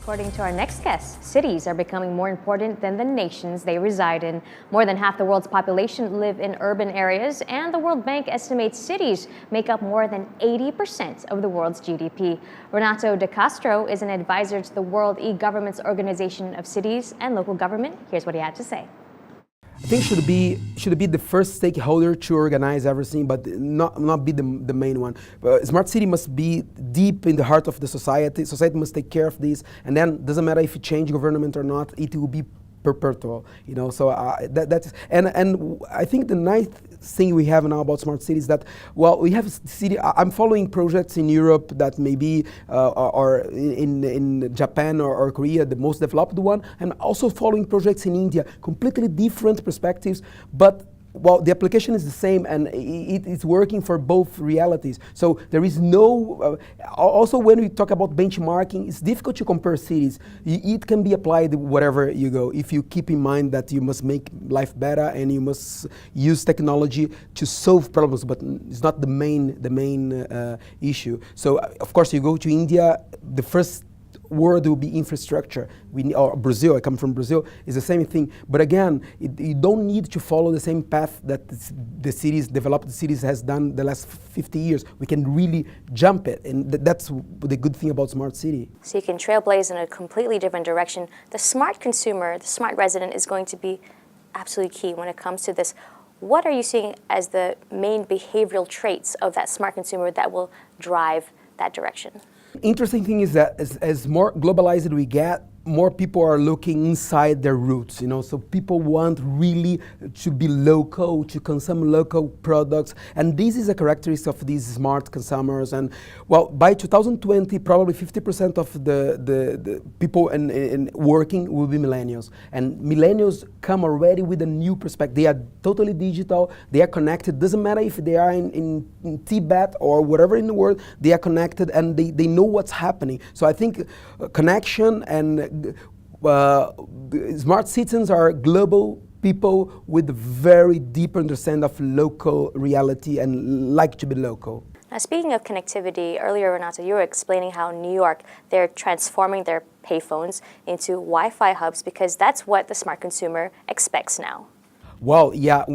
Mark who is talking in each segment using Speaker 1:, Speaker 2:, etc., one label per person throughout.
Speaker 1: According to our next guest, cities are becoming more important than the nations they reside in. More than half the world's population live in urban areas, and the World Bank estimates cities make up more than 80% of the world's GDP. Renato de Castro is an advisor to the World E-Government's Organization of Cities and Local Government. Here's what he had to say.
Speaker 2: I think should be the first stakeholder to organize everything, but not be the main one. Smart city must be deep in the heart of the society. Society must take care of this, and then doesn't matter if you change government or not, it will be perpetual. You know, so that's and I think the nice thing we have now about smart cities that, well, we have city. I'm following projects in Europe that maybe are in Japan or Korea, the most developed one, and also following projects in India, completely different perspectives, but well, the application is the same, and it's working for both realities. So there is no, also when we talk about benchmarking, it's difficult to compare cities. It can be applied wherever you go, if you keep in mind that you must make life better and you must use technology to solve problems, but it's not the main issue. So of course you go to India, the first word will be infrastructure. Or Brazil, I come from Brazil, is the same thing. But again, you don't need to follow the same path that the cities, developed cities has done the last 50 years. We can really jump it, and that's the good thing about smart city.
Speaker 1: So you can trailblaze in a completely different direction. The smart consumer, the smart resident is going to be absolutely key when it comes to this. What are you seeing as the main behavioral traits of that smart consumer that will drive that direction?
Speaker 2: Interesting thing is that as more globalized we get, more people are looking inside their roots, you know, so people want really to be local, to consume local products, and this is a characteristic of these smart consumers. And well, by 2020, probably 50% of the people in working will be millennials, and millennials come already with a new perspective. They are totally digital, they are connected, doesn't matter if they are in Tibet or whatever in the world, they are connected and they know what's happening. So I think connection and smart citizens are global people with very deep understanding of local reality and like to be local.
Speaker 1: Now, speaking of connectivity, earlier, Renato, you were explaining how New York, they're transforming their payphones into Wi-Fi hubs because that's what the smart consumer expects now.
Speaker 2: Well, yeah.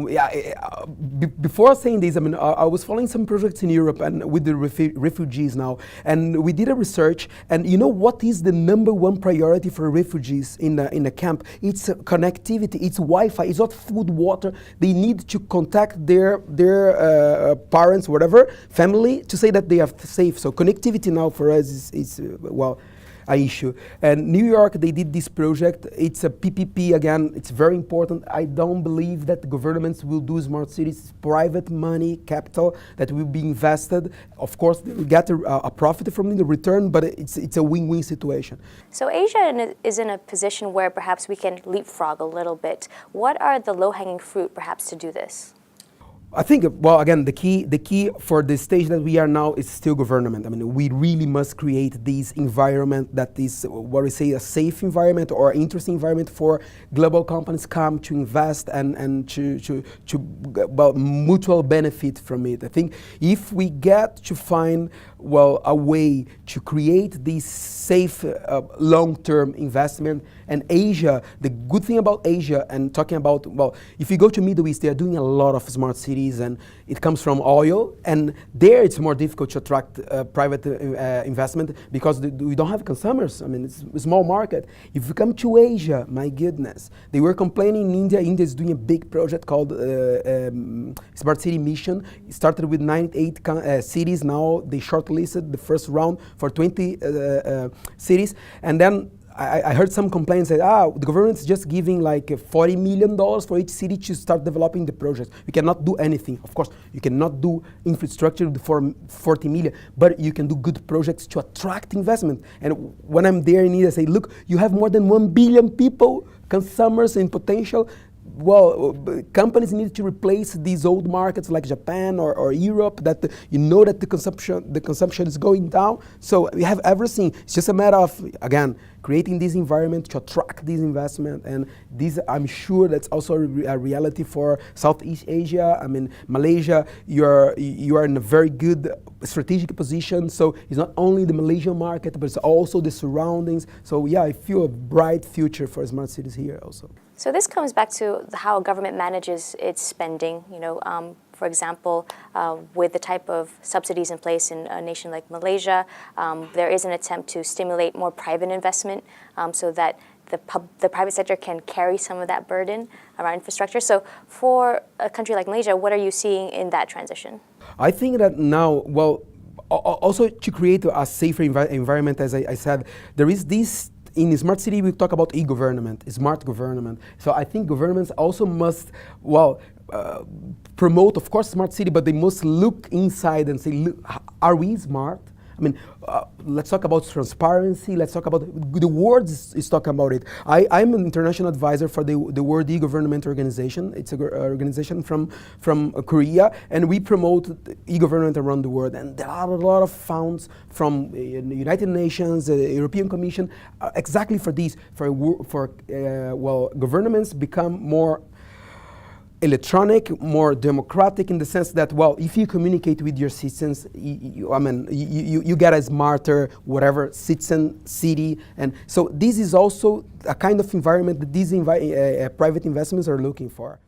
Speaker 2: Before saying this, I mean, I was following some projects in Europe and with the refugees now, and we did a research. And you know what is the #1 priority for refugees in a camp? It's connectivity. It's Wi-Fi. It's not food, water. They need to contact their parents, whatever, family, to say that they are safe. So connectivity now for us is well, an issue. And New York, they did this project. It's a PPP again. It's very important. I don't believe that the governments will do smart cities. It's private money, capital that will be invested. Of course, they will get a profit from the return, but it's a win-win situation.
Speaker 1: So Asia is in a position where perhaps we can leapfrog a little bit. What are the low-hanging fruit, perhaps, to do this?
Speaker 2: I think, well, again, the key for the stage that we are now is still government. I mean, we really must create this environment that is, what we say, a safe environment or interesting environment for global companies come to invest and to well, mutual benefit from it. I think if we get to find, well, a way to create this safe long-term investment, and Asia, the good thing about Asia and talking about, well, if you go to Middle East, they are doing a lot of smart cities and it comes from oil, and there it's more difficult to attract private investment because we don't have consumers. I mean, it's a small market. If you come to Asia, my goodness, they were complaining in India. India is doing a big project called Smart City Mission. It started with 98 cities. Now they shortlisted the first round for 20 cities, and then I heard some complaints that the government is just giving like $40 million for each city to start developing the project. We cannot do anything. Of course, you cannot do infrastructure for $40 million, but you can do good projects to attract investment. And when I'm there in India, I say, look, you have more than 1 billion people, consumers in potential. companies need to replace these old markets like Japan or Europe that that the consumption is going down. So we have everything. It's just a matter of, again, creating this environment to attract this investment, and this, I'm sure that's also a reality for Southeast Asia. I mean, Malaysia, you are in a very good strategic position. So it's not only the Malaysian market, but it's also the surroundings. So yeah, I feel a bright future for smart cities here also.
Speaker 1: So this comes back to how a government manages its spending. For example, with the type of subsidies in place in a nation like Malaysia, there is an attempt to stimulate more private investment so that the private sector can carry some of that burden around infrastructure. So for a country like Malaysia, what are you seeing in that transition?
Speaker 2: I think that now, also to create a safer environment, as I said, there is this. In smart city, we talk about e-government, smart government. So I think governments also must, promote, of course, smart city, but they must look inside and say, look, are we smart? I mean, let's talk about transparency. Let's talk about the world is talking about it. I'm an international advisor for the World E-Government Organization. It's an organization from Korea, and we promote e-government around the world. And there are a lot of funds from the United Nations, the European Commission, exactly for these, governments become more electronic, more democratic, in the sense that, if you communicate with your citizens, you get a smarter, whatever, citizen, city. And so this is also a kind of environment that these private investments are looking for.